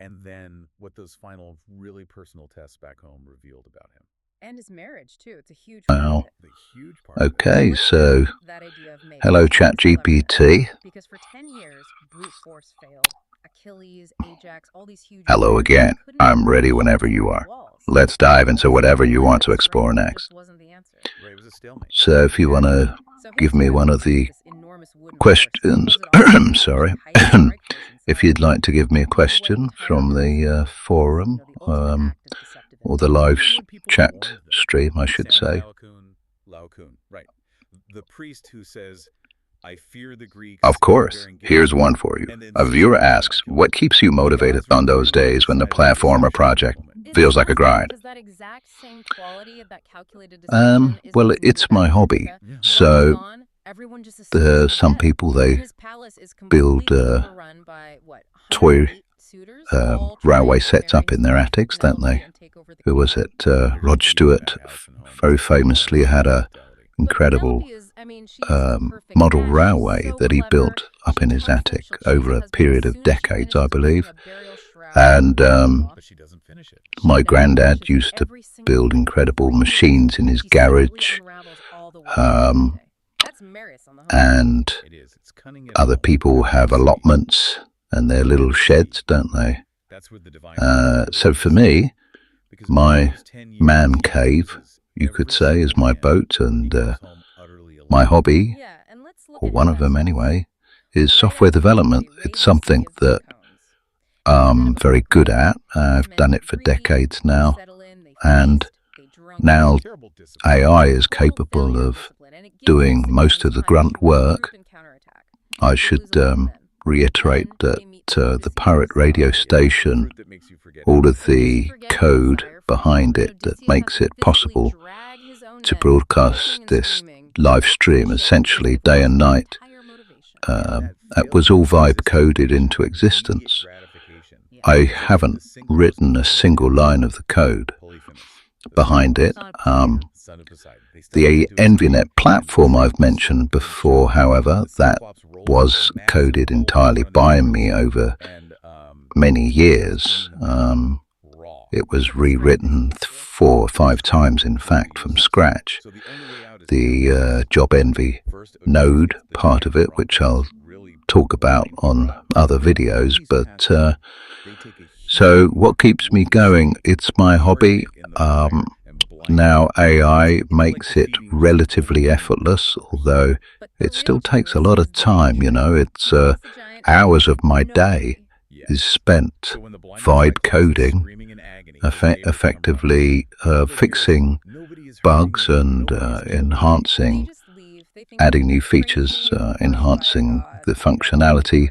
and then what those final really personal tests back home revealed about him. And his marriage, too. It's a huge Wow. part of it. The huge part of it. Okay, so That idea of making hello, sex celebrity. ChatGPT. Because for 10 years, brute force failed. Achilles, Ajax, all these huge... Hello warriors again. couldn't I'm ready push whenever through you the are. walls. Let's dive into whatever you want to explore next. This wasn't the answer. Right, it was a stalemate. So if you want to So give his me challenge one of was the this enormous wooden questions, horse. What was it all about? sorry, Height and strike force if inside. you'd like to give me a He went question entire from the minutes. forum, The ultimate act of deceptive or the intelligence. live Even when people chat warned them. stream, I should Sam say. Laocoon, right. The priest who says, I fear the Greeks. Of course. bearing gifts Here's to one me," for you. and then A viewer secretly asks, killed what them. keeps you motivated God's on those reward days when the silent platform or deception project moment. feels like a grind? Because that exact same quality of that calculated deception is Well, what was it's needed my back in hobby. America. Yeah. While he's So gone, everyone just assumes he's some dead. people, they And his palace is build completely overrun by, what, toy 108 suitors, all trying railway to sets marry up in his their wife attics, and don't they? elevate and take over the Who was kingdom. it? Here's a Rod view of Stewart that house and home. very It's a full-on famously had a hospitality. But incredible Penelope is, she's the perfect model match. She's railway so that he clever. built up She'll in his tough it. attic She'll chase over her a husband period as of soon as she decades, I finishes putting believe. a burial shroud And on the But she doesn't finish it. She my now granddad finishes used to every single build night. incredible 3 years, machines in his she secretly garage, unravels all the work she did that um, day. That's Marius on the home. and It is. It's cunning at other home. people have Sweet. allotments and their little sheds, don't they? That's where the divine So for me, because over my those 10 years, man he cave, loses you could every say, is single my man. boat, He and goes home utterly alone. my hobby, Yeah, and let's look or at one his of them restaurants. anyway, is Right software outside, development. they It's raise the something city of that cones. I'm very good at. I've Men done get it for greedy, decades they now, settle in, they and feast, they drunk. now Terrible discipline. AI is Total capable failure of discipline, and it gives doing the most of citizens the time to grunt work. regroup and counterattack. I They should lose a lot of men. reiterate Then that they meet the disease. pirate radio Yeah, the station, fruit that makes you forget all of everything. Makes you the forget your code desire for behind power. it that Odysseus has makes to it physically possible drag his own to men, broadcast pushing and this screaming, live to stream shed essentially his day and night. entire motivation. And That was all failure vibe coded exists into immediate existence. gratification. Yeah. I It's like haven't the single most written a important single man, line of the code Polyphemus, the behind it. Son of son of Poseidon. They step The into his EnVNet cave, platform and I've mentioned the before, however, the that Cyclops rolls was a massive coded bowl in entirely front of by the me doors, over and many he starts years. eating the meat raw. It was rewritten 4 or 5 times, in fact, from scratch. So the only way out is The Job Envy first node Odysseus, the part of man it, from which that's I'll really talk about blind on other videos. These But passages, they take a so huge what keeps me going? It's my hobby. brick in the fire and blind Now them. AI It's like makes it defeating relatively Superman. effortless, although But the it still real takes a twist lot of is the time, you nature. know. It's He makes the giant hours with of my no day pity. Yeah. is spent So when the blinded vibe Cyclops is coding, screaming in agony, his neighbors come running. effectively All they hear is, fixing "Nobody is hurting bugs me. and Nobody is killing me." They enhancing, just leave. They think adding you're new crazy, features, you're cursed by a enhancing god, the you know. functionality.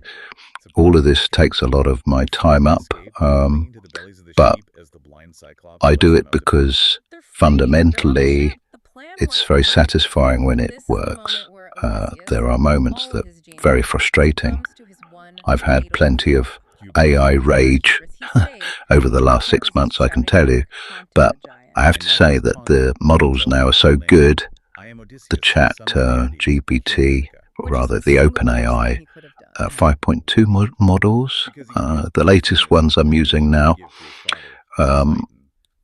It's a All of brilliant this takes a lot of my time up, escape, clinging to the bellies of the but sheep as the blind Cyclops I lets do them it out to because They're free. They're on the fundamentally ship. The plan it's works very great. satisfying when it This is the works. moment where Odysseus, There are with moments all that his genius, very frustrating. comes to his one I've had fatal plenty flaw. of hubris. AI rage Hubris. He saved over the last 6 because months, I can shouting tell you. back haunted But the giant. I have And to now say he's that the taunted. He models tells now his are so full name. good. I am Odysseus, The chat son of Laertes, king of GPT, Ithaca. or Which is rather the the single worst OpenAI thing he could have done. 5.2 models, Because he gives the latest ones I'm Odysseus using now, give to his father, um, Poseidon,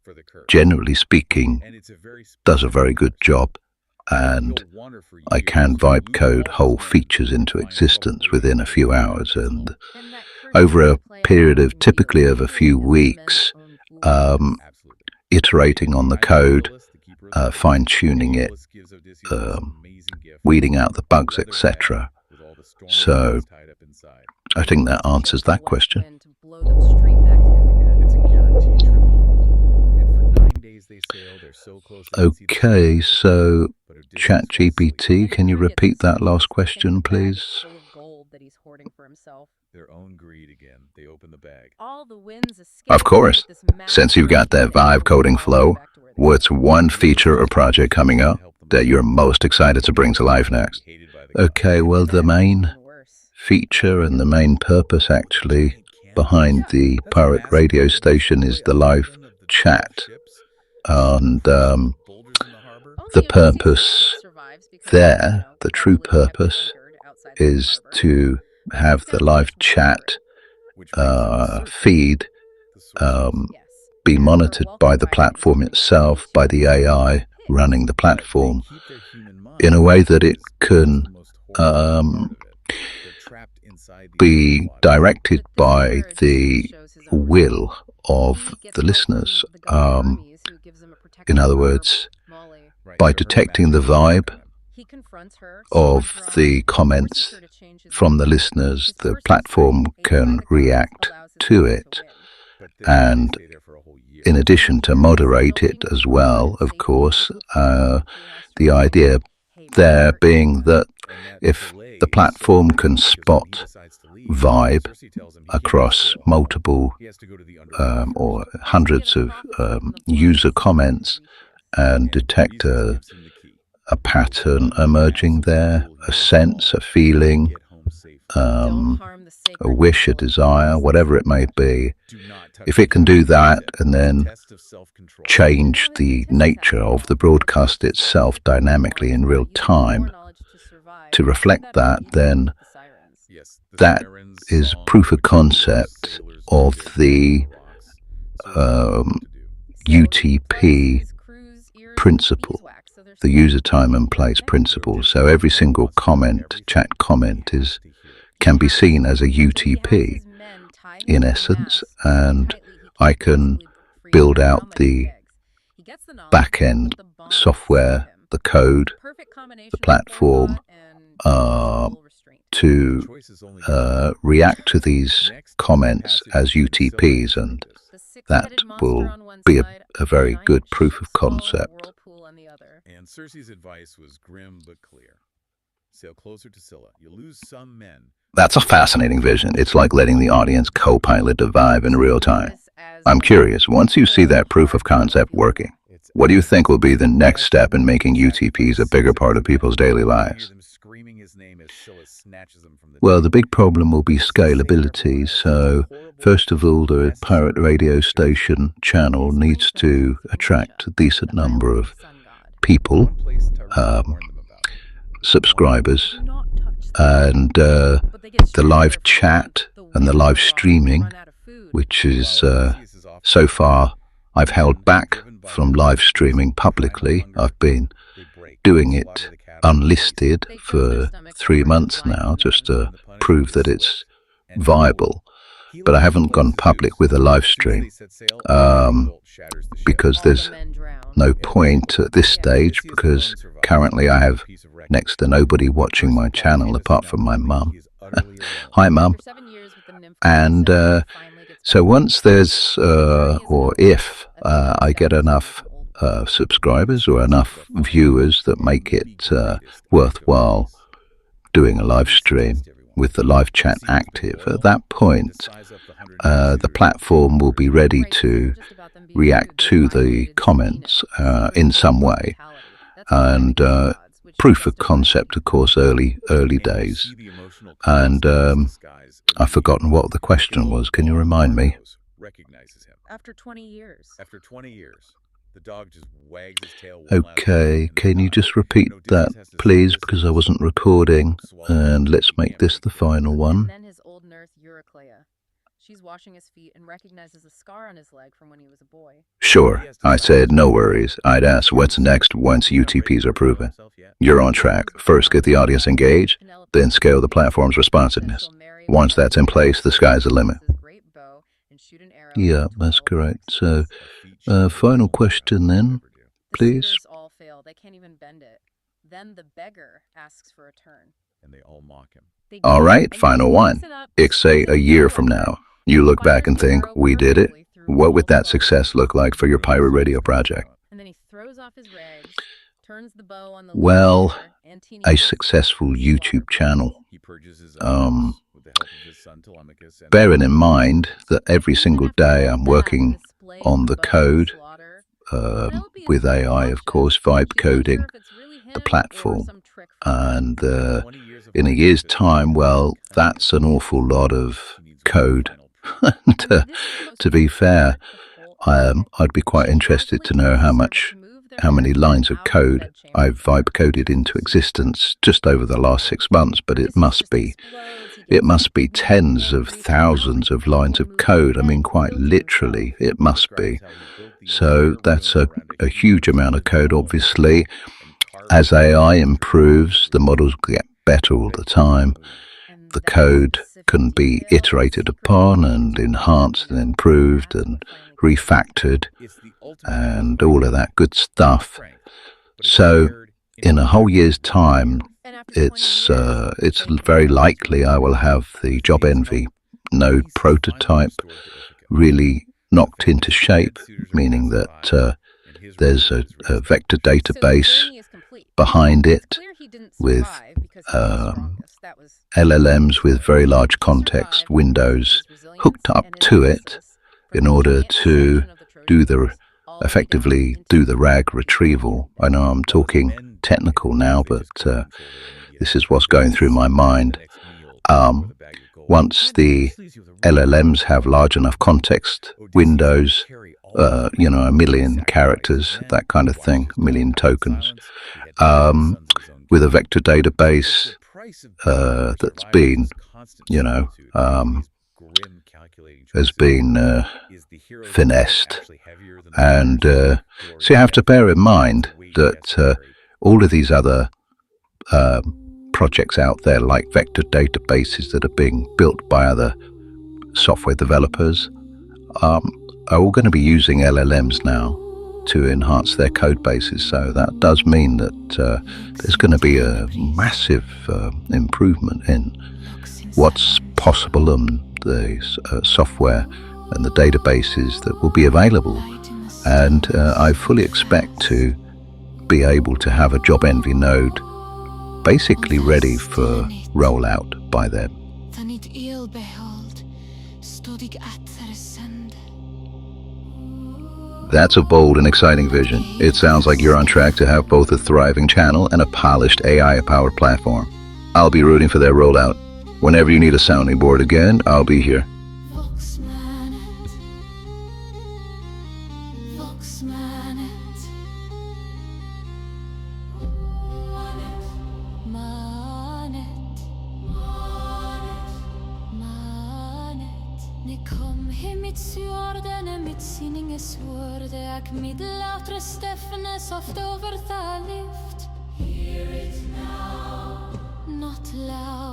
for the curse. generally speaking, And it's a very does a specific very good curse. job. He'll And wander for I years, can vibe lose code all whole his men, features into find existence trouble within a waiting few when he hours. gets And home. Then that curse over is a gonna play out period of immediately, typically of a few as the men's weeks, own foolishness. um, Absolutely. iterating on the I'm code, Aeolus, the keeper of the birds. fine-tuning it, Aeolus gives Odysseus this um, amazing gift, weeding out the a bugs, leather bag etc. with all the stormy So winds tied up inside. I think that Just answers the that west question. wind to blow them straight back to Ithaca. It's a guaranteed trip home. And for 9 days they sail. They're so close they can see the Okay, stars. so But Odysseus falls asleep. ChatGPT, can you Enter gets repeat that upset last because they think question, the bag is please? full of gold that he's hoarding for himself. Their own greed again. They open the bag. All the winds escape. Of course. With this Since you've got that vibe coding flow, what's one feature or project coming up that you're most excited to bring to life next? Hated by the gods. Okay, well, the main feature and the main purpose actually behind the pirate radio station is the live chat. And the purpose there, the true purpose, is to have the live chat feed be monitored by the platform itself, by the AI running the platform, in a way that it can be directed by the will of the listeners. In other words, by detecting the vibe of the comments from the listeners, the platform can react to it. And in addition to moderate it as well, of course, the idea there being that if the platform can spot vibe across multiple or hundreds of user comments and detect a pattern emerging there, a sense, a feeling, a wish, a desire, whatever it may be, if it can do that and then change the nature of the broadcast itself dynamically in real time to reflect that, then that is proof of concept of the UTP principle, the user time and place principle. So every single comment, chat comment, can be seen as a UTP in essence, and I can build out the back-end software, the code, the platform to react to these comments as UTPs, and that will be a very good proof of concept. And Cersei's advice was grim but clear. Sail closer to Scylla. You lose some men. That's a fascinating vision. It's like letting the audience co-pilot the vibe in real time. I'm curious, once you see that proof of concept working, what do you think will be the next step in making UTPs a bigger part of people's daily lives? Well, the big problem will be scalability. So, first of all, the pirate radio station channel needs to attract a decent number of people, subscribers, and the live chat and the live streaming, which is so far I've held back from live streaming publicly. I've been doing it unlisted for 3 months now, just to prove that it's viable. But I haven't gone public with a live stream because there's no point at this stage, because currently I have next to nobody watching my channel apart from my mum. Hi, Mum. And so once there's, or if I get enough subscribers or enough viewers that make it worthwhile doing a live stream with the live chat active, at that point the platform will be ready to react to the comments in some way. And proof of concept, of course, early days. And I've forgotten what the question was. Can you remind me? After 20 years. The dog just wags his tail. Okay, can you just repeat that, please, because I wasn't recording, and let's make this the final one. And then his old nurse, Euryclea. She's washing his feet and recognizes a scar on his leg from when he was a boy. Sure, I said no worries. I'd ask what's next once UTPs are proven. You're on track. First get the audience engaged, then scale the platform's responsiveness. Once that's in place, the sky's the limit. Yeah, that's correct. So, final question then, please. All fail. They can't even bend it. Then the beggar asks for a turn. And they all mock him. All right, final one. It's say a year from now. You look back and think, we did it. What would that success look like for your pirate radio project? And then he throws off his rags, turns the bow on the well, a successful YouTube channel. Bearing in mind that every single day I'm working on the code, with AI, of course, vibe coding the platform. And in a year's time, well, that's an awful lot of code. To be fair, I'd be quite interested to know how many lines of code I've vibe coded into existence just over the last 6 months, but it must be it must be tens of thousands of lines of code. I mean, quite literally, it must be. So that's a huge amount of code, obviously. As AI improves, the models get better all the time. The code can be iterated upon and enhanced and improved and refactored and all of that good stuff. So in a whole year's time, it's very likely I will have the Job Envy node prototype really knocked into shape, meaning that there's a vector database behind it with LLMs with very large context windows hooked up to it in order to effectively do the RAG retrieval. I know I'm talking technical now, but this is what's going through my mind. Once the LLMs have large enough context windows, 1 million characters, that kind of thing, 1 million tokens, with a vector database that's been, has been finessed. And so you have to bear in mind that all of these other projects out there, like vector databases that are being built by other software developers, are all going to be using LLMs now to enhance their code bases. So that does mean that there's going to be a massive improvement in what's possible and the software and the databases that will be available. And I fully expect to be able to have a Job Envy node basically ready for rollout by then. That's a bold and exciting vision. It sounds like you're on track to have both a thriving channel and a polished AI-powered platform. I'll be rooting for their rollout. Whenever you need a sounding board again, I'll be here. Hear it now, not loud.